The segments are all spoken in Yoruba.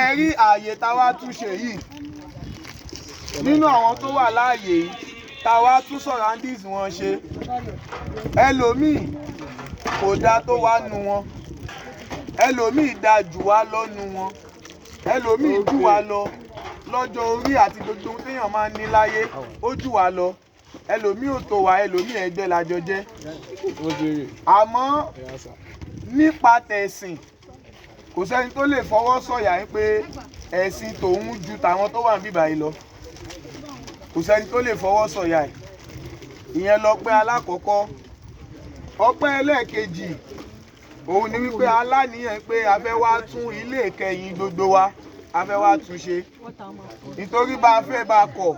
ṣe rí ààyè táwa tún ṣe yìí nínú àwọn tó wà láàyè yìí táwa tún surroundings wọn ṣe ẹlòmíì kò dá tó wá nu wọn ẹlòmíì dá jù wá lọ́nu wọn ẹlòmíì jù wá lọ lọ́jọ́ orí àti gbogbo ohun téèyàn máa ń ní láyé ó jù wá lọ ẹlòmíì ò tó wá ẹlòmíì ẹgbẹ́ lájọ jẹ́ àmọ́ nípa tẹ̀sìn kò sẹ́ni tó lè fọwọ́ sọ̀yà yín pé ẹ̀sìn tòun ju tàwọn tó wà ń bíbá yìí lọ kò sẹ́ni tó lè fọwọ́ sọ̀yà ẹ̀ ìyẹn lọ́pẹ́ alákọ̀ọ́kọ́ ọpẹ́ ẹlẹ́ẹ̀kejì òun ni wípé aláníyàn pé a fẹ́ wá tún ilé ìkẹyìn gbogbo wa a fẹ́ wá tún ṣe nítorí bá a fẹ́ bá a kọ̀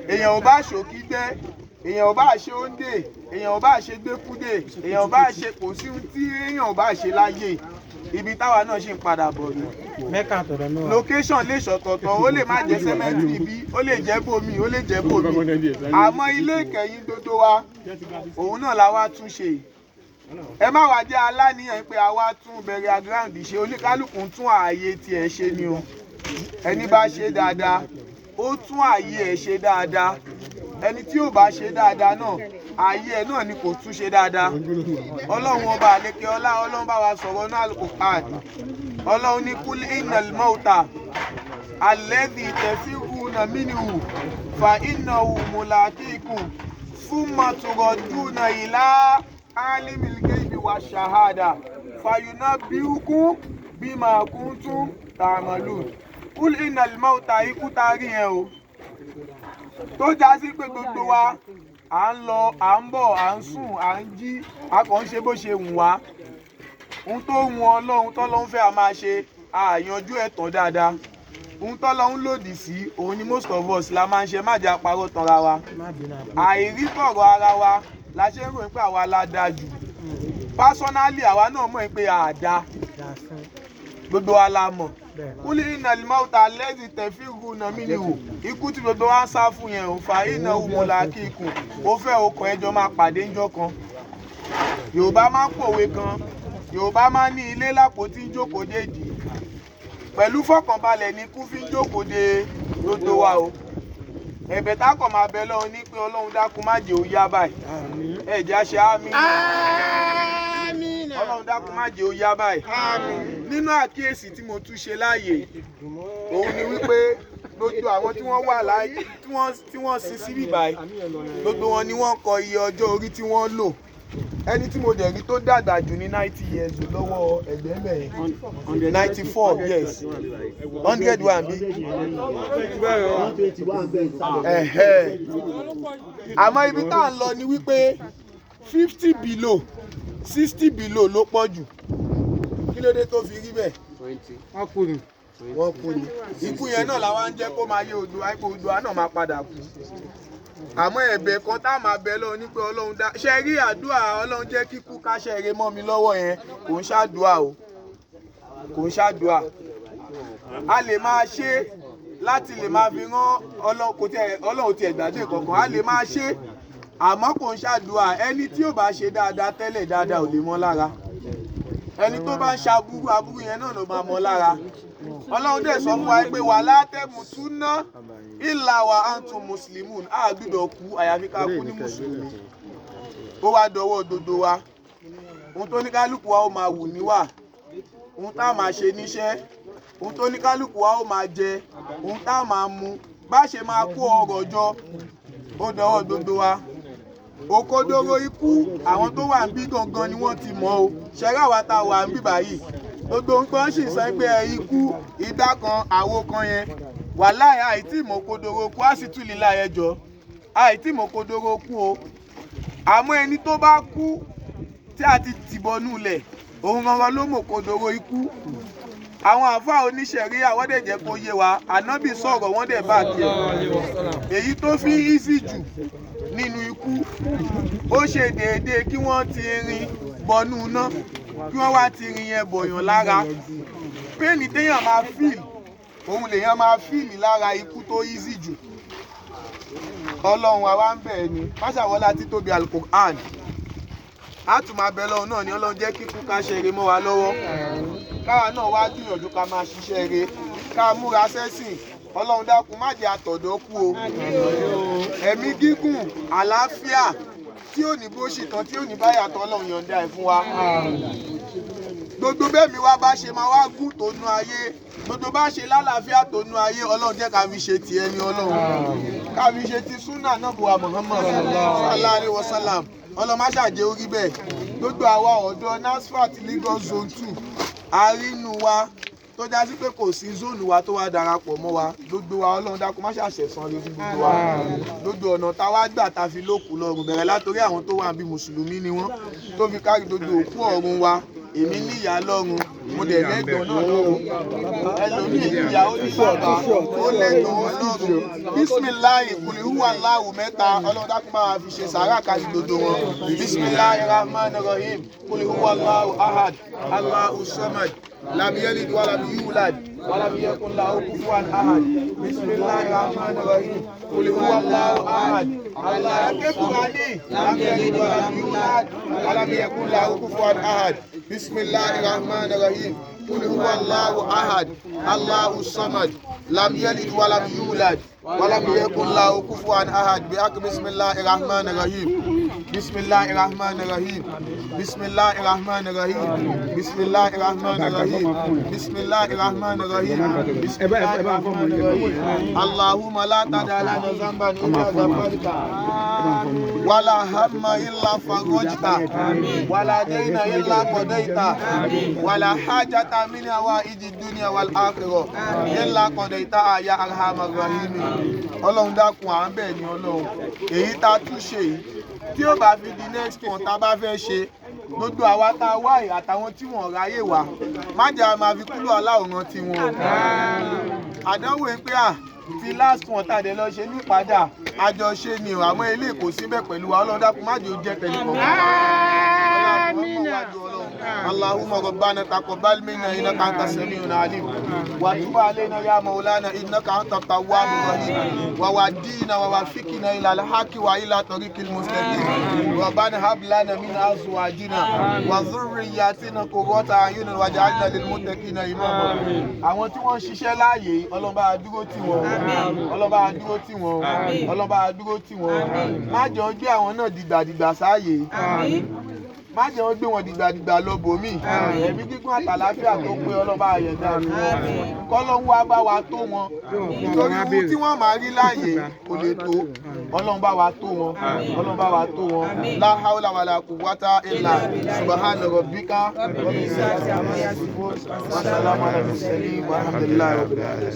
èèyàn ò bá ṣòkí gbẹ́ èèyàn ò bá ṣe oúnjẹ èèyàn ò bá ṣe gbẹ́kúdè èèyàn ò bá ṣe kò sí tí èèyàn ò bá ṣe láyé ibi táwa náà ṣì ń padà bọ̀ ni location lè ṣọ̀tọ̀tọ̀ ó lè má jẹ́ cemetery bí ó lè jẹ́ bòmí ó lè jẹ́ bòmí àmọ́ ilé ìkẹyìn gbogbo wa òun náà la wá tún ṣe ẹ má wá jẹ́ aláníyàn pé a wá tún burial ground ṣe oníkálùkù ń tún ààyè tiẹ̀ ṣe ni o ẹni bá ṣe dáadáa ó tún ààyè ẹ̀ ṣe dáadáa ẹni tí ò bá ṣe dáadáa náà ààyè ẹ̀ náà ni kò tún ṣe dáadáa ọlọ́run ọba àlékè ọlá ọlọ́run bá wa sọ̀rọ̀ náà Al-Qur'an ọlọ́run ní kul innal mauta alladhi tafirruna minhu fa innahu mulaqikum thumma turadduna ila alimil ghaibi wash shahada fayunabbi'ukum bima kuntum ta'malun kul innal mauta ikú tarí yẹn o tó já sí pé gbogbo wa à ń lọ à ń bọ̀ à ń sùn à ń jí a kàn ń ṣe bó ṣe wù wá ohun tó wù Ọlọ́run tọ́lọ́run fẹ́ a máa ṣe àyànjú ẹ̀ tán dáadáa ohun tọ́lọ́run lòdì sí òun ni most of us la máa ń ṣe má jẹ́ àparọ́ tanra wa àìrí tọ̀rọ̀ ara wa la ṣe ń ròyìn pé àwa la dáa jù personally àwa náà mọ̀ pé àdá gbogbo wa la mọ̀ kúlí iná limauta lẹ́sìn tẹ̀fíìrù náà mí ni wò ikú tí gbogbo wa ń sá fún yẹn ò fà iná òmùlà kí ikùn ó fẹ́ okùn ẹjọ́ máa pàdé ńjọ́ kan Yorùbá máa ń pòwe kan Yorùbá máa ń ní ilé lápótí ń jókòó déjì pẹ̀lú fọkànbalẹ̀ ní kú fi ń jókòó de gbogbo wa o ẹ̀bẹ̀ tá kàn máa bẹ lọ́run ní pé Ọlọ́run dákun má jẹ́ ó yá báyìí ẹ̀jẹ̀ á ṣe àmín Ọlọ́run dákun má jẹ́ ó yá báyìí nínú àkíyèsí tí mo tún ṣe láàyè òun ni wípé gbogbo àwọn tí wọ́n wà láàyè tí wọ́n sin síbí báyìí gbogbo wọn ni wọ́n kọ iye ọjọ́ orí tí wọ́n lò ẹni tí mo dẹ̀ rí tó dàgbà jù ní 90 years lọ́wọ́ ẹgbẹ́ mẹ́rin 94 years 100 wà bí. àmọ́ ibi tá à ń lọ ni wípé 50 below 60 below ló pọ̀ jù kí ló dé tó fi rí bẹ́ẹ̀. wọ́n kú ni ikú yẹn náà làwọn ń jẹ́ kó máa yé odò àìpé odò àná máa padà kú àmọ́ ẹ̀bẹ̀ kan tá a máa bẹ lọ́wọ́ ní pé Ọlọ́run dá ṣe rí àdúrà Ọlọ́run jẹ́ kíkú káṣẹ́ eré mọ́ mi lọ́wọ́ yẹn kò ń ṣàdúrà o kò ń ṣàdúrà a lè máa ṣe láti lè máa fi rán Ọlọ́run tiẹ̀ gbàdé kankan a lè máa ṣe àmọ́ kò ń ṣàdúrà ẹni tí ò bá ṣe dáadáa tẹ́lẹ̀ dáadáa ò lè mọ́ lára ẹni tó bá ń ṣàbúrú aburú yẹn náà ló máa mọ́ lára Ọlọ́run dẹ̀ sọ fún wa pé wala tamutunna illa wa antum muslimun a gbọ́dọ̀ kú àyàfi ká kú ní mùsùlùmí ó wá dọwọ́ dodo wa ohun tó ní kálukú wa ó máa wù níwà ohun tá a máa ṣe níṣẹ́ ohun tó ní kálukú wa ó máa jẹ ohun tá a máa mu bá ṣe máa kó ọrọ̀ jọ ó dọwọ́ dodo wa òkodoro ikú àwọn tó wà níbí gangan ni wọ́n ti mọ̀ o ṣẹ́rẹ́ àwa tá a wà níbí báyìí gbogbo nǹkan sì sọ pé ikú ìdá kan àwo kan yẹn wàláhì àìtí ìmọ̀kodoro kú á sì tún lílá ẹjọ́ àìtí ìmọ̀kodoro kú o àmọ́ ẹni tó bá kú tí a ti tìbọnú lẹ̀ òun gangan ló mọ̀kodoro ikú àwọn àfáà oníṣẹ̀rí àwọn dẹ̀ jẹ́ kó yé wa ànábì sọ̀rọ̀ wọ́n dẹ̀ bá tiẹ̀ èyí tó fi easy jù nínú ikú ó ṣe déédéé kí wọ́n ti rin bọnú iná kí wọ́n wá ti rin yẹn bọ̀yàn lára péènì téèyàn máa fíìl òun lèèyàn máa fíìlì lára ikú tó easy jù Ọlọ́run àwa ń bẹ̀ ni máṣàwọ́lá títóbi Al-Qur'an á tún máa bẹ lọ́run náà ni Ọlọ́run jẹ́ kíkú ká ṣe eré mọ́ wa lọ́wọ́ káwa náà wá gbìyànjú ká máa ṣiṣẹ́ rere ká múra sẹ́sìn ọlọ́run dákun má jẹ́ àtọ̀dọ́ kú o ẹ̀mí gígùn àlàáfíà tí ò ní bó ṣì tán tí ò ní báyà tán ọlọ́run yọ̀ǹda ẹ̀ fún wa gbogbo bẹ́ẹ̀ mi wá bá ṣe máa wá gùn tó nú ayé gbogbo bá ṣe lálàáfíà tó nú ayé ọlọ́run jẹ́ ká fi ṣe ti ẹni ọlọ́run ká fi ṣe ti súnà náà bùwà Muhammad sallallahu alaihi wasallam ọlọ́run má ṣàjẹ́ orí bẹ́ẹ̀ gbogbo àwa ọ̀dọ́ NASFAT Lagos Zone 2 àrínú wa tó já sí pé kò sí zóònù wa tó wá darapọ̀ mọ́ wa gbogbo wa ọlọ́run dákun má ṣàṣẹ̀sán lórí gbogbo wa gbogbo ọ̀nà tá wá gbà tá fi lókù lọ́rùn bẹ̀rẹ̀ látòrí àwọn tó wà bí mùsùlùmí ni wọ́n tó fi kárí gbogbo òkú ọ̀run wa èmi níyà lọ́run mo dẹ̀ lẹ́gbọ̀n náà lọ́run ẹlòmíì níyà ó ní bàbá ó lẹ́gbọ̀n lọ́run bísímìláì kùlì húwà láwù mẹ́ta ọlọ́run dákun máa fi ṣe sàárà kárí gbogbo wọn bísímìláì rahman rahim kùlì húwà láwù ahad allahu samad lam yalid walam yulad walam yakun lahu kufuwan ahad bismillahir rahmanir rahim qul huwallahu ahad allahu akbar lam yalid walam yulad walam yakun lahu kufuwan ahad bismillahir rahmanir rahim qul huwallahu ahad allahu samad lam yalid walam yulad walam yakun lahu kufuwan ahad bismillahir rahmanir rahim bismillahir rahmanir rahim bismillahir rahmanir rahim bismillahir rahmanir rahim bismillahir rahmanir rahim bismillahir rahmanir rahim allahumma la tada lana dhanban illa ghafarta wala hamma illa farajta wala dayna illa qadayta wala hajata min hawaiji dunya wal akhirah illa qadayta ya arhamar rahim ọlọ́run dákun à ń bẹ̀ ní ọlọ́run èyí tá a tún ṣe yìí tí ó bá fi di next one tá a bá fẹ́ ṣe gbogbo àwa tá a wáyé àtàwọn tí wọ́n ráyè wá má jẹ́ a máa fi kúrò aláwòrán tiwọn àdánwò pé ti last one tá a dẹ̀ lọ ṣe ní ìpadà àjọṣe ni àmọ́ ilé kò síbẹ̀ pẹ̀lú wa ọlọ́run dákun má jẹ́ ó jẹ́ tẹ̀lé اللهم ربنا تقبل منا انك انت السميع العليم وتب علينا يا مولانا انك انت التواب الرحيم وودينا ووفقنا الى الحق والى طريق المستقيم ربنا هب لنا من ازواجنا وذرياتنا قرة اعين واجعلنا للمتقين اماما àwọn tí wọ́n ṣiṣẹ́ láàyè Ọlọ́run bá dúró tì wọ́n Ọlọ́run bá dúró tì wọ́n Ọlọ́run bá dúró tì wọ́n má jẹ́ ó gbé àwọn náà dìgbàdìgbà sáàyè má jẹ́ wọ́n gbé wọn dìgbàdìgbà lọ bòmí ẹ̀mí gígùn àtàlàáfíà tó pé ọlọ́ba àyẹ̀dá kọ́lọ́hún wá bá wa tó wọn nítorí ohun tí wọ́n máa rí láàyè kò lè tó ọlọ́run bá wa tó wọn ọlọ́run bá wa tó wọn la hawla wala quwwata illa subhana rabbika rabbil izzati amma yasifun wa salamun ala al mursalin walhamdulillahi rabbil alamin.